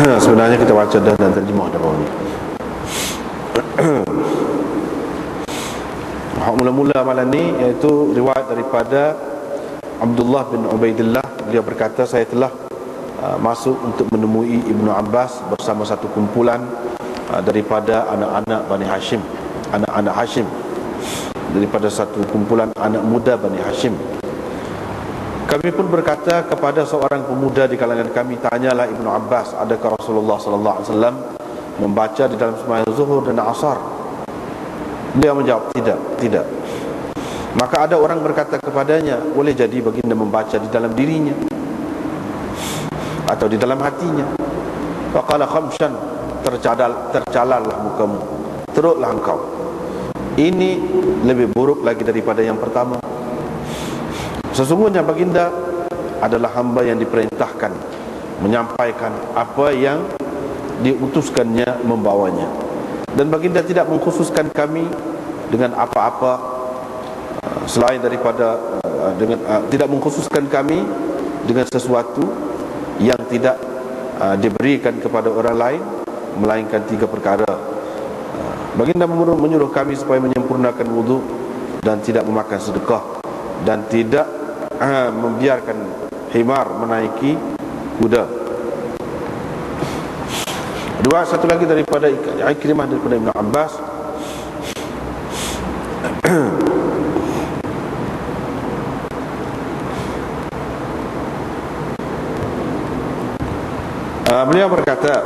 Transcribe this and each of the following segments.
Sebenarnya kita baca dan terjemah dah bawah ni. Mula-mula malam ni iaitu riwayat daripada Abdullah bin Ubaidillah. Dia berkata, saya telah masuk untuk menemui Ibnu Abbas bersama satu kumpulan daripada anak-anak Bani Hashim, anak-anak Hashim, daripada satu kumpulan anak muda Bani Hashim. Kami pun berkata kepada seorang pemuda di kalangan kami, tanyalah Ibnu Abbas, adakah Rasulullah sallallahu alaihi wasallam membaca di dalam sembahyang zuhur dan asar? Dia menjawab, tidak. Maka ada orang berkata kepadanya, boleh jadi baginda membaca di dalam dirinya atau di dalam hatinya. Faqala khamshan, tercalallah mukamu, teruklah engkau. Ini lebih buruk lagi daripada yang pertama. Sesungguhnya baginda adalah hamba yang diperintahkan menyampaikan apa yang diutuskannya membawanya, dan baginda tidak mengkhususkan kami dengan apa-apa selain daripada tidak mengkhususkan kami dengan sesuatu yang tidak diberikan kepada orang lain, melainkan 3 perkara. Baginda menyuruh kami supaya menyempurnakan wudu dan tidak memakan sedekah, dan tidak membiarkan himar menaiki kuda. Dua, satu lagi daripada Ikrimah daripada Ibn Abbas. Beliau berkata,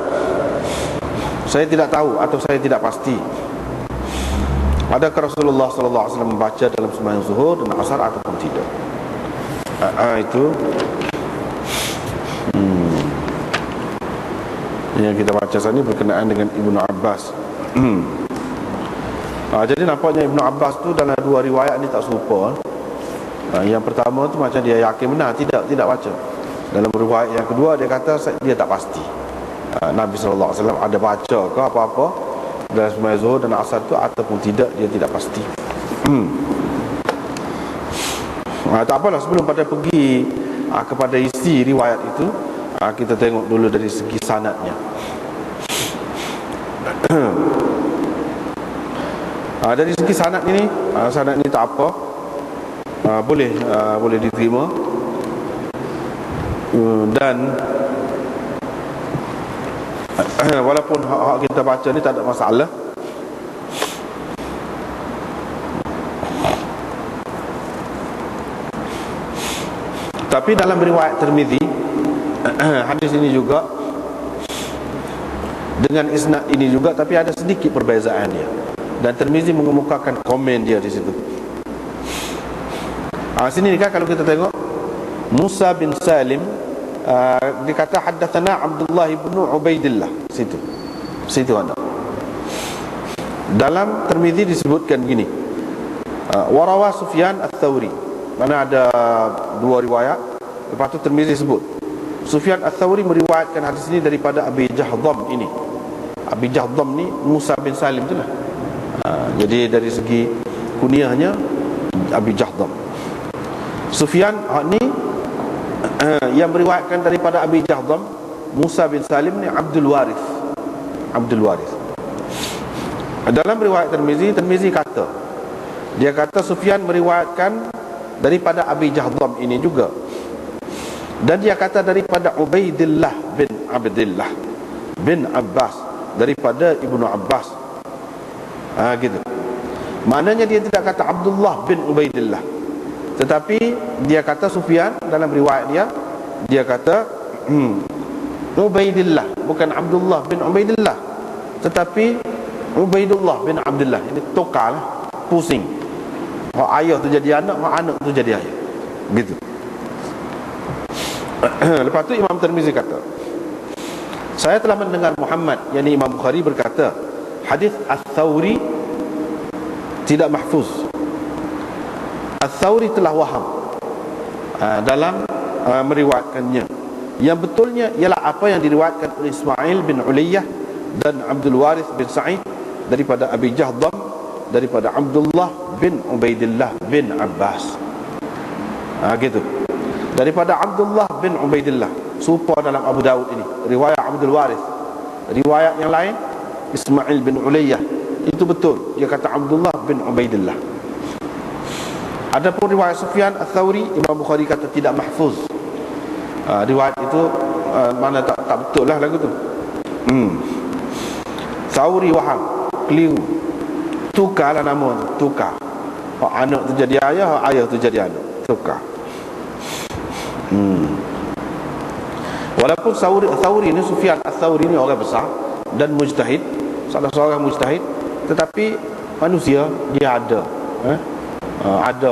saya tidak tahu atau saya tidak pasti adakah Rasulullah sallallahu alaihi wasallam membaca dalam sembahyang zuhur dan asar ataupun tidak. Itu yang kita baca saat ini berkenaan dengan Ibnu Abbas. Jadi nampaknya Ibnu Abbas tu dalam 2 riwayat ni tak serupa. Yang pertama tu macam dia yakin benar, tidak baca. Dalam riwayat yang kedua dia kata dia tak pasti Nabi sallallahu alaihi wasallam ada baca ke apa-apa dalam sembahyang zuhur dan asar tu ataupun tidak, dia tidak pasti. Tak apalah, sebelum pada pergi kepada isi riwayat itu, kita tengok dulu dari segi sanadnya. Dari segi sanad ini, sanad ini tak apa, boleh diterima, dan walaupun hak kita baca ni tak ada masalah. Tapi dalam riwayat Tirmizi, hadis ini juga dengan isnad ini juga, tapi ada sedikit perbezaan dia, dan Tirmizi mengemukakan komen dia di situ. Sini kan kalau kita tengok Musa bin Salim, dikata haddatsana Abdullah bin Ubaidillah, situ ada. Dalam Tirmizi disebutkan gini, warawa Sufyan Ats-Tsauri, mana ada 2 riwayat. Lepas tu Tirmizi sebut Sufyan Ats-Tsauri meriwayatkan hadis ini daripada Abi Jahdam ini. Abi Jahdam ni Musa bin Salim itulah. Jadi dari segi kunyahnya Abi Jahdam. Sufyan ni yang meriwayatkan daripada Abi Jahdam, Musa bin Salim ni Abdul Warith. Dalam riwayat Tirmizi kata, dia kata Sufyan meriwayatkan daripada Abi Jahdam ini juga, dan dia kata daripada Ubaidillah bin Abdillah bin Abbas, daripada Ibnu Abbas. Gitu. Maknanya dia tidak kata Abdullah bin Ubaidillah, tetapi dia kata Sufyan dalam riwayat dia kata Ubaidillah, bukan Abdullah bin Ubaidillah, tetapi Ubaidullah bin Abdullah. Ini tukarlah, pusing. Hak ayah tu jadi anak, hak anak tu jadi ayah. Gitu. Lepas tu Imam Tirmizi kata, saya telah mendengar Muhammad, yakni Imam Bukhari, berkata, hadis Ats-Tsauri tidak mahfuz. Ats-Tsauri telah waham dalam meriwayatkannya. Yang betulnya ialah apa yang diriwayatkan oleh Ismail bin Uliyyah dan Abdul Warith bin Sa'id daripada Abi Jahdam, daripada Abdullah bin Ubaidillah bin Abbas. Gitu. Daripada Abdullah bin Ubaidillah serupa dalam Abu Daud ini, riwayat Abdul Warith. Riwayat yang lain Ismail bin Ulayyah, itu betul, dia kata Abdullah bin Ubaidillah. Adapun riwayat Sufyan Ats-Tsauri, Imam Bukhari kata tidak mahfuz. Riwayat itu mana tak betul lah lagu tu. Tsauri waham, keliru, tukarlah nama tu, tukar. Hak anak tu jadi ayah, hak ayah tu jadi anak, tukar. Walaupun Tsauri ni, Sufyan Ats-Tsauri ni orang besar dan mujtahid, salah seorang mujtahid, tetapi manusia dia ada ada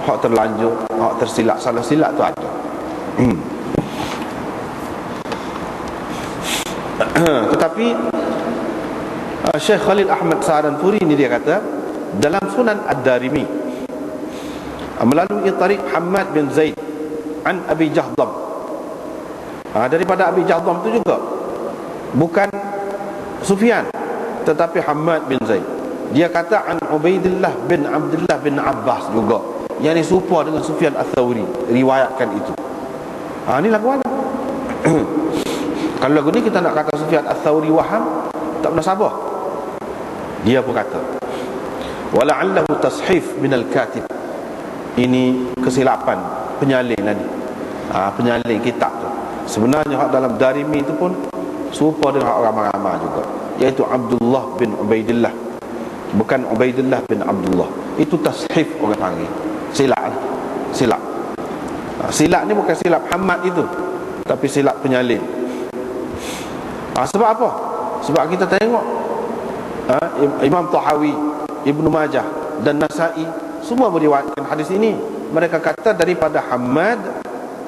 hak terlanjur, hak tersilap, salah silap tu ada. Tetapi Syekh Khalil Ahmad Saranpuri ni dia kata dalam Sunan Ad-Darimi melalui tariq Hammad bin Zaid an Abi Jahdam, daripada Abi Jahdam tu juga bukan Sufyan tetapi Hammad bin Zaid, dia kata an Ubaidillah bin Abdullah bin Abbas juga, yang ni serupa dengan Sufyan Ats-Tsauri riwayatkan itu. Ni lagu mana? Kalau lagu ni kita nak kata Sufyan Ats-Tsauri waham, tak pernah sabar. Dia pun kata wala'allahu tashif minal katib, ini kesilapan penyalin tadi, penyalin kitab tu. Sebenarnya hak dalam Darimi itu pun serupa dengan hak ramai-ramai juga, iaitu Abdullah bin Ubaidillah, bukan Ubaidillah bin Abdullah. Itu tashif orang panggil, silap lah. Silap ni bukan silap Hamad itu, tapi silap penyalin. Sebab apa? Sebab kita tengok Imam Tahawi, Ibnu Majah dan Nasa'i semua meriwayatkan hadis ini. Mereka kata daripada Hammad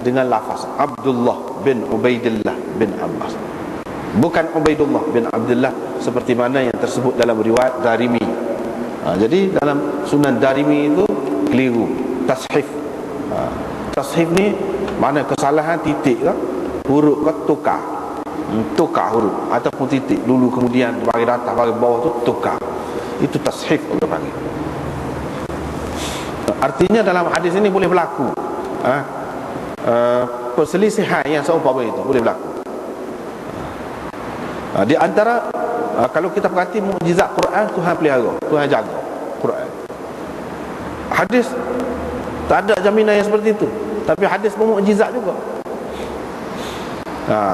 dengan lafaz Abdullah bin Ubaidillah bin Abbas, bukan Ubaidullah bin Abdullah seperti mana yang tersebut dalam riwayat Darimi. Jadi dalam Sunan Darimi itu keliru, tashif. Tashif ni mana kesalahan titik ke, huruf ke, tukar huruf ataupun titik dulu kemudian bagi atas bagi bawah tu tukar. Itu tashif orang panggil. Artinya dalam hadis ini boleh berlaku perselisihan yang seumpama itu boleh berlaku. Di antara kalau kita perhati mukjizat Quran, Tuhan pelihara, Tuhan jaga Quran. Hadis tak ada jaminan yang seperti itu, tapi hadis pun mukjizat juga.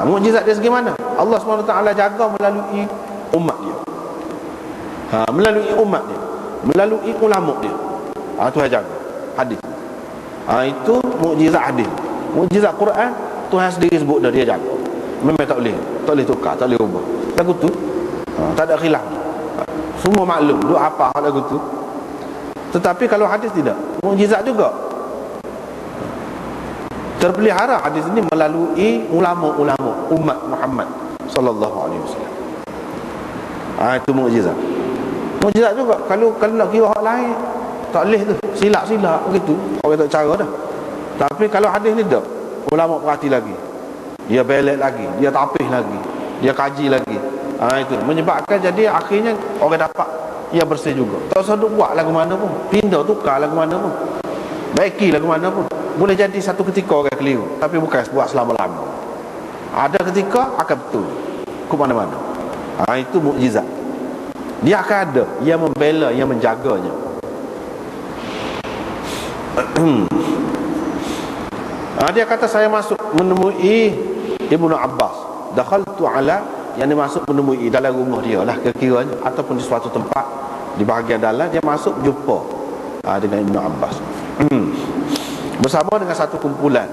Mukjizat dia segimana? Allah SWT jaga melalui umat dia, melalui umat dia, melalui ulama dia. Tuhan jaga hadis. Itu mukjizat hadis. Mukjizat Quran Tuhan sendiri sebut dah, dia jaga. Memang tak boleh tukar, tak boleh ubah. Lagu tu tak ada khilaf. Semua maklum, duk apa lagu tu. Tetapi kalau hadis tidak, mukjizat juga. Terpelihara hadis ini melalui ulama-ulama umat Muhammad sallallahu alaihi wasallam. Itu mukjizat. Mukjizat juga kalau nak kira hak lain tak boleh tu, silap-silap begitu. Orang tak cara dah. Tapi kalau hadis ni tak, ulama perhati lagi, dia belek lagi, dia tapih lagi, dia kaji lagi. Itu menyebabkan jadi akhirnya orang dapat ia bersih juga. Tak usah duk buat lagu mana pun, pindah tukar lagu mana pun, baiki lagu mana pun. Boleh jadi satu ketika orang keliru, tapi bukan buat selama-lama. Ada ketika akan betul ke mana-mana. Itu mukjizat. Dia akan ada yang membela, yang menjaganya. Dia kata saya masuk menemui Ibnu Abbas, dakhaltu ala, yang dia masuk menemui dalam rumah dia lah kira-kiranya, ataupun di suatu tempat di bahagian dalam dia masuk jumpa dengan Ibnu Abbas bersama dengan satu kumpulan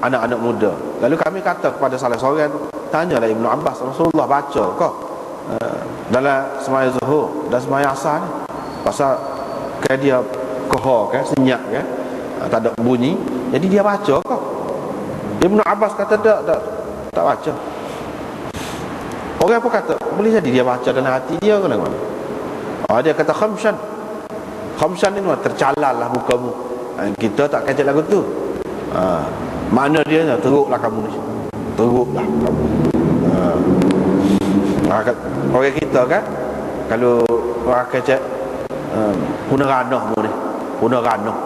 anak-anak muda. Lalu kami kata kepada salah seorang, tanyalah Ibnu Abbas, Rasulullah baca kau dalam semaya zuhur dan semaya asar ni, pasal kan dia kohor kan, senyap kan, tak ada bunyi, jadi dia baca kau. Ibnu Abbas kata tak baca. Orang apa kata boleh jadi dia baca dalam hati dia ke mana? Dia kata khamshan ni tercalal lah mukamu. Kita tak kacau lagu tu. Mana dia teruklah kamu ni, teruklah kamu. Orang kita kan kalau orang kacau punah ranah mu ni, punah ranah